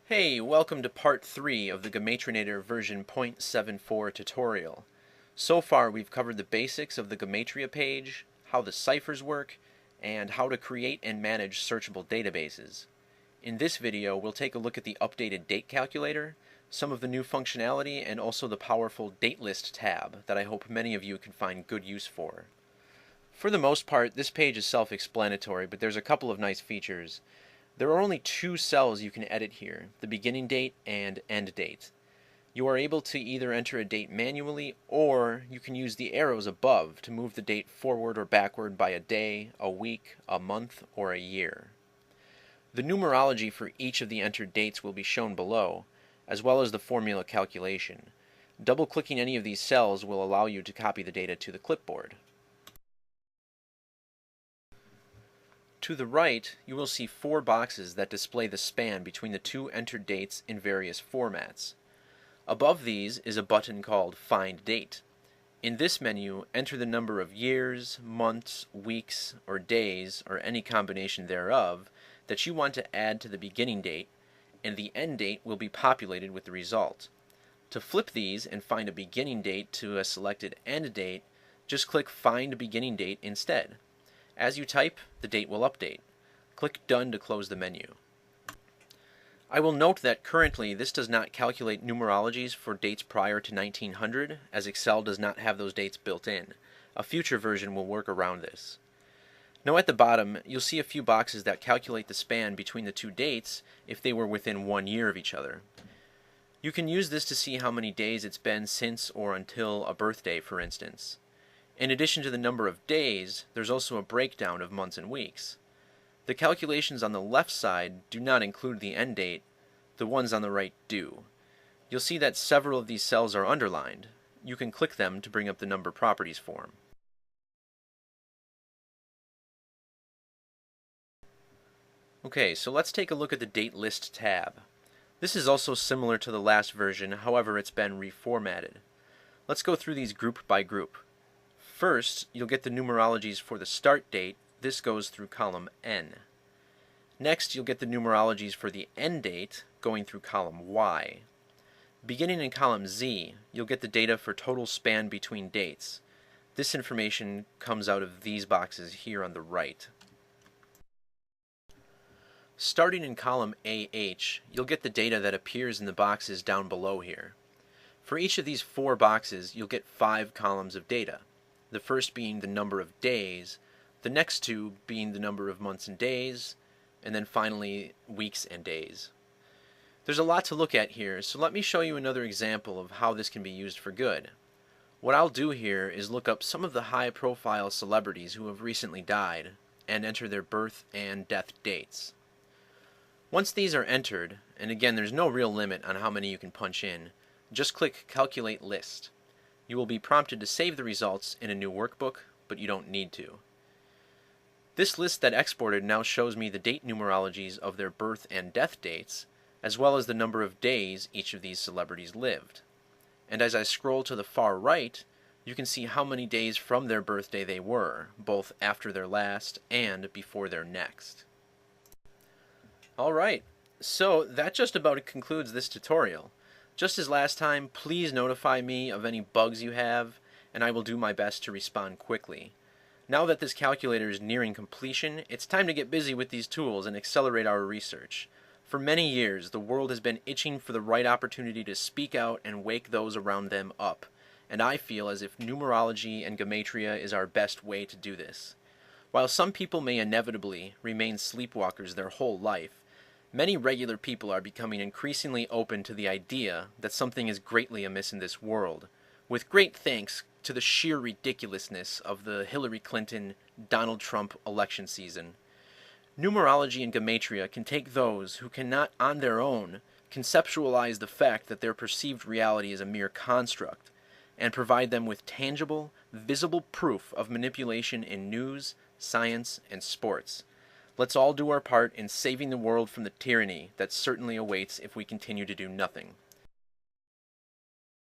Hey, welcome to part 3 of the Gematrinator version 0.74 tutorial. So far we've covered the basics of the Gematria page, how the ciphers work, and how to create and manage searchable databases. In this video we'll take a look at the updated date calculator, some of the new functionality, and also the powerful date list tab that I hope many of you can find good use for. For the most part, this page is self-explanatory, but there's a couple of nice features. There are only two cells you can edit here, the beginning date and end date. You are able to either enter a date manually, or you can use the arrows above to move the date forward or backward by a day, a week, a month, or a year. The numerology for each of the entered dates will be shown below, as well as the formula calculation. Double-clicking any of these cells will allow you to copy the data to the clipboard. To the right, you will see 4 boxes that display the span between the two entered dates in various formats. Above these is a button called Find Date. In this menu, enter the number of years, months, weeks, or days, or any combination thereof, that you want to add to the beginning date, and the end date will be populated with the result. To flip these and find a beginning date to a selected end date, just click Find Beginning Date instead. As you type, the date will update. Click Done to close the menu. I will note that currently this does not calculate numerologies for dates prior to 1900, as Excel does not have those dates built in. A future version will work around this. Now at the bottom, you'll see a few boxes that calculate the span between the two dates if they were within 1 year of each other. You can use this to see how many days it's been since or until a birthday, for instance. In addition to the number of days, there's also a breakdown of months and weeks. The calculations on the left side do not include the end date, the ones on the right do. You'll see that several of these cells are underlined. You can click them to bring up the number properties form. Okay, so let's take a look at the date list tab. This is also similar to the last version, however it's been reformatted. Let's go through these group by group. First, you'll get the numerologies for the start date. This goes through column N. Next, you'll get the numerologies for the end date, going through column Y. Beginning in column Z, you'll get the data for total span between dates. This information comes out of these boxes here on the right. Starting in column AH, you'll get the data that appears in the boxes down below here. For each of these 4 boxes, you'll get 5 columns of data. The first being the number of days, the next 2 being the number of months and days, and then finally weeks and days. There's a lot to look at here, so let me show you another example of how this can be used for good. What I'll do here is look up some of the high-profile celebrities who have recently died and enter their birth and death dates. Once these are entered, and again there's no real limit on how many you can punch in, just click Calculate List. You will be prompted to save the results in a new workbook, but you don't need to. This list that exported now shows me the date numerologies of their birth and death dates, as well as the number of days each of these celebrities lived. And as I scroll to the far right, you can see how many days from their birthday they were, both after their last and before their next. Alright, so that just about concludes this tutorial. Just as last time, please notify me of any bugs you have, and I will do my best to respond quickly. Now that this calculator is nearing completion, it's time to get busy with these tools and accelerate our research. For many years, the world has been itching for the right opportunity to speak out and wake those around them up, and I feel as if numerology and gematria is our best way to do this. While some people may inevitably remain sleepwalkers their whole life, many regular people are becoming increasingly open to the idea that something is greatly amiss in this world, with great thanks to the sheer ridiculousness of the Hillary Clinton-Donald Trump election season. Numerology and gematria can take those who cannot on their own conceptualize the fact that their perceived reality is a mere construct, and provide them with tangible, visible proof of manipulation in news, science, and sports. Let's all do our part in saving the world from the tyranny that certainly awaits if we continue to do nothing.